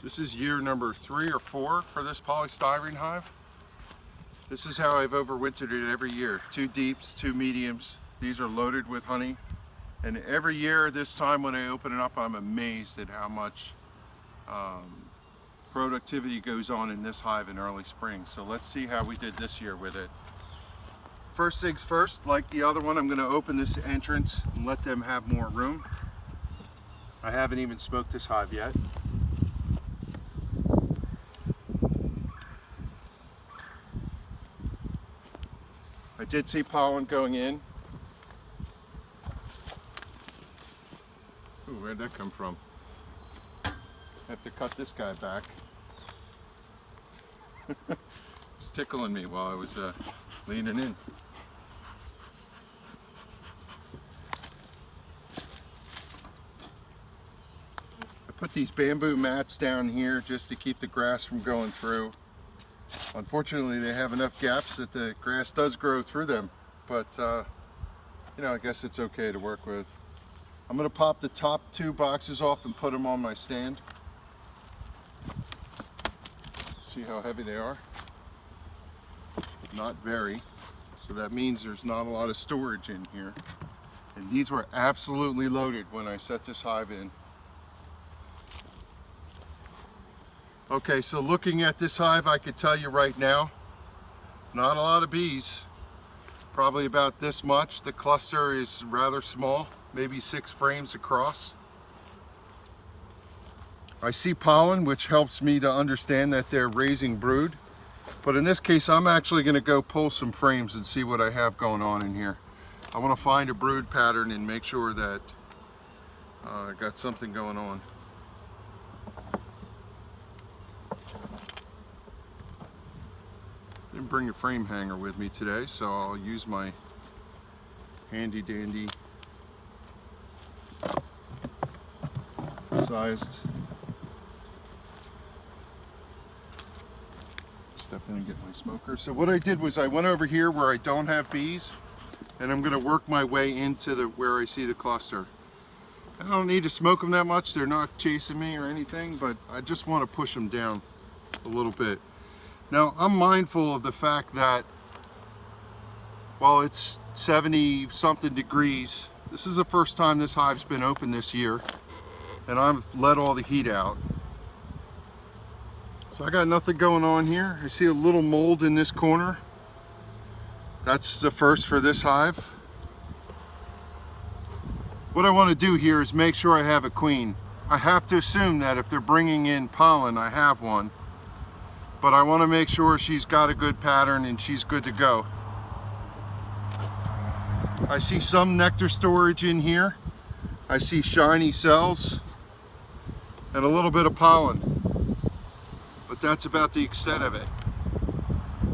This is year number 3 or 4 for this polystyrene hive. This is how I've overwintered it every year. 2 deeps, 2 mediums. These are loaded with honey. And every year this time when I open it up, I'm amazed at how much productivity goes on in this hive in early spring. So let's see how we did this year with it. First things first, like the other one, I'm going to open this entrance and let them have more room. I haven't even smoked this hive yet. I did see pollen going in. Ooh, where'd that come from? I have to cut this guy back. It's tickling me while I was leaning in. I put these bamboo mats down here just to keep the grass from going through. Unfortunately, they have enough gaps that the grass does grow through them, but you know, I guess it's okay to work with. I'm going to pop the top 2 boxes off and put them on my stand. See how heavy they are? Not very, so that means there's not a lot of storage in here. And these were absolutely loaded when I set this hive in. Okay, so looking at this hive, I could tell you right now, not a lot of bees. Probably about this much. The cluster is rather small, maybe 6 frames across. I see pollen, which helps me to understand that they're raising brood. But in this case, I'm actually going to go pull some frames and see what I have going on in here. I want to find a brood pattern and make sure that I got something going on. Didn't bring a frame hanger with me today, so I'll use my handy dandy sized. Step in and get my smoker. So what I did was I went over here where I don't have bees, and I'm going to work my way into where I see the cluster. I don't need to smoke them that much. They're not chasing me or anything, but I just want to push them down a little bit. Now, I'm mindful of the fact that while it's 70 something degrees, this is the first time this hive's been open this year, and I've let all the heat out. So I got nothing going on here. I see a little mold in this corner. That's the first for this hive. What I want to do here is make sure I have a queen. I have to assume that if they're bringing in pollen, I have one. But I want to make sure she's got a good pattern and she's good to go. I see some nectar storage in here. I see shiny cells and a little bit of pollen. But that's about the extent of it.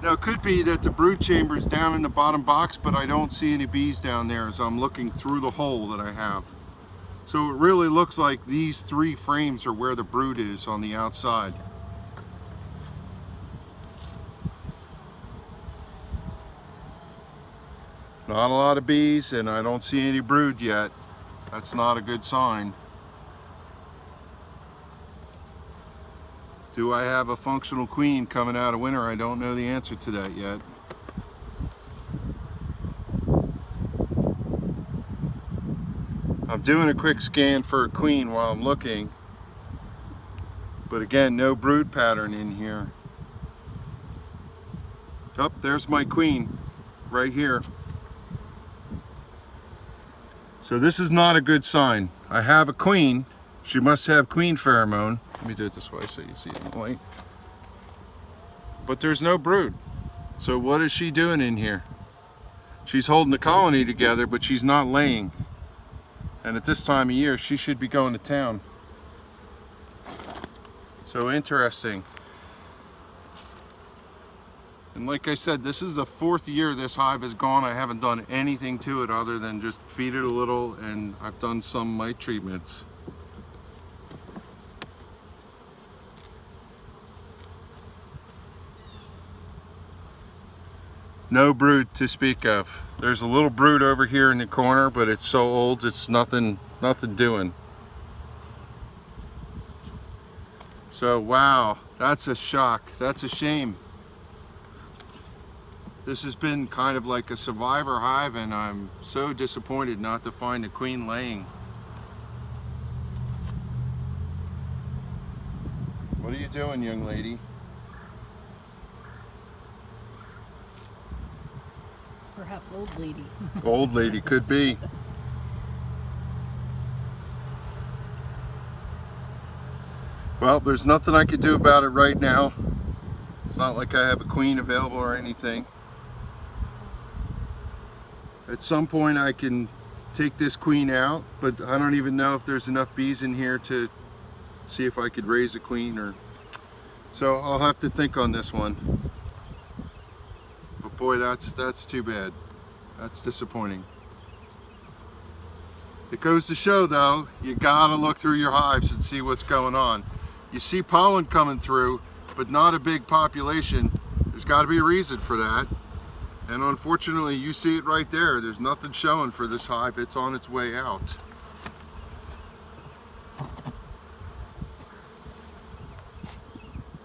Now it could be that the brood chamber is down in the bottom box, but I don't see any bees down there as I'm looking through the hole that I have. So it really looks like these 3 frames are where the brood is on the outside. Not a lot of bees, and I don't see any brood yet. That's not a good sign. Do I have a functional queen coming out of winter? I don't know the answer to that yet. I'm doing a quick scan for a queen while I'm looking, but again, no brood pattern in here. Oh, there's my queen right here. So this is not a good sign. I have a queen. She must have queen pheromone. Let me do it this way so you see it in the light. But there's no brood. So what is she doing in here? She's holding the colony together, but she's not laying. And at this time of year, she should be going to town. So interesting. And like I said, this is the 4th year this hive has gone. I haven't done anything to it other than just feed it a little, and I've done some mite treatments. No brood to speak of. There's a little brood over here in the corner, but it's so old it's nothing doing. So wow, that's a shock. That's a shame. This has been kind of like a survivor hive, and I'm so disappointed not to find the queen laying. What are you doing, young lady? Perhaps old lady. Old lady, could be. Well, there's nothing I can do about it right now. It's not like I have a queen available or anything. At some point I can take this queen out, but I don't even know if there's enough bees in here to see if I could raise a queen, or so I'll have to think on this one. But boy, that's too bad. That's disappointing. It goes to show though, you gotta look through your hives and see what's going on. You see pollen coming through, but not a big population. There's got to be a reason for that. And unfortunately, you see it right there. There's nothing showing for this hive. It's on its way out.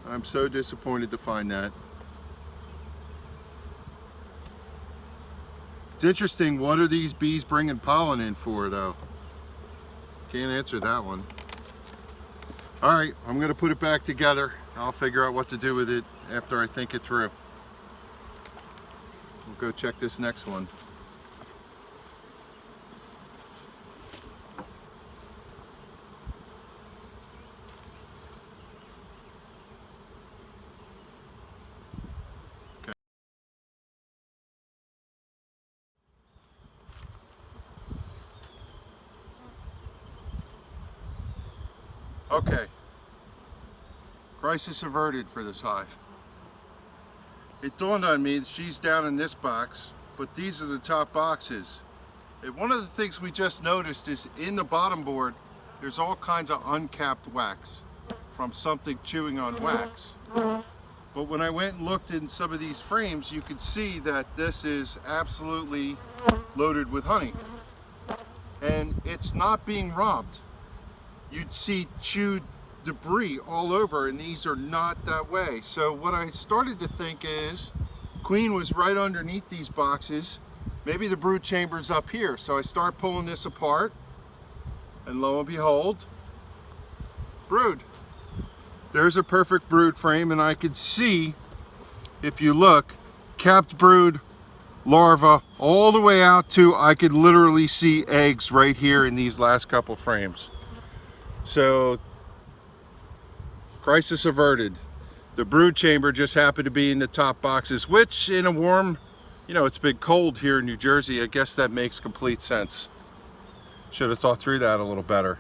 I'm so disappointed to find that. It's interesting, what are these bees bringing pollen in for though? Can't answer that one. All right, I'm gonna put it back together. I'll figure out what to do with it after I think it through. We'll go check this next one. Okay, crisis averted for this hive. It dawned on me that she's down in this box, but these are the top boxes. And one of the things we just noticed is in the bottom board, there's all kinds of uncapped wax from something chewing on wax. But when I went and looked in some of these frames, you could see that this is absolutely loaded with honey. And it's not being robbed. You'd see chewed debris all over, and these are not that way. So what I started to think is queen was right underneath these boxes. Maybe the brood chamber's up here. So I start pulling this apart, and lo and behold, brood. There's a perfect brood frame, and I could see, if you look, capped brood, larva, all the way out to, I could literally see eggs right here in these last couple frames. So, crisis averted. The brood chamber just happened to be in the top boxes, which in a warm, it's been cold here in New Jersey. I guess that makes complete sense. Should have thought through that a little better.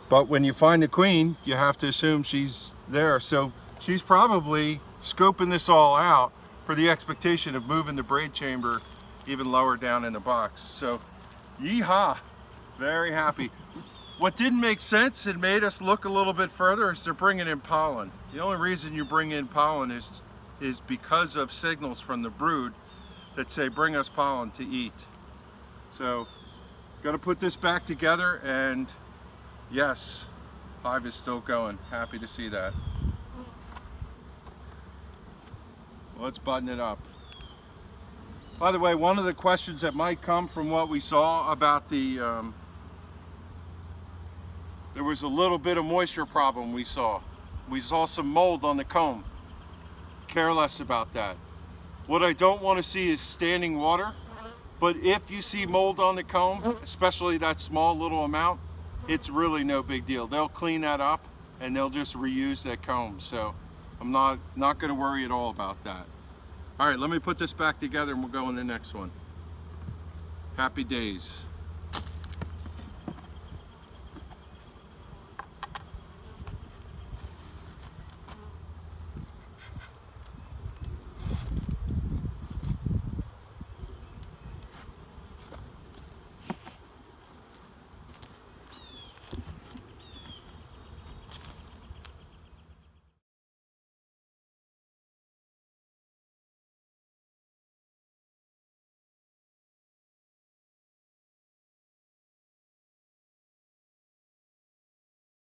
But when you find the queen, you have to assume she's there. So she's probably scoping this all out for the expectation of moving the braid chamber even lower down in the box. So, yeehaw, very happy. What didn't make sense and made us look a little bit further is they're bringing in pollen. The only reason you bring in pollen is because of signals from the brood that say bring us pollen to eat. So, gonna put this back together, and yes, hive is still going. Happy to see that. Let's button it up. By the way, one of the questions that might come from what we saw about the there was a little bit of moisture problem we saw. We saw some mold on the comb. Careless about that. What I don't want to see is standing water, but if you see mold on the comb, especially that small little amount, it's really no big deal. They'll clean that up and they'll just reuse that comb. So I'm not going to worry at all about that. All right, let me put this back together and we'll go in the next one. Happy days.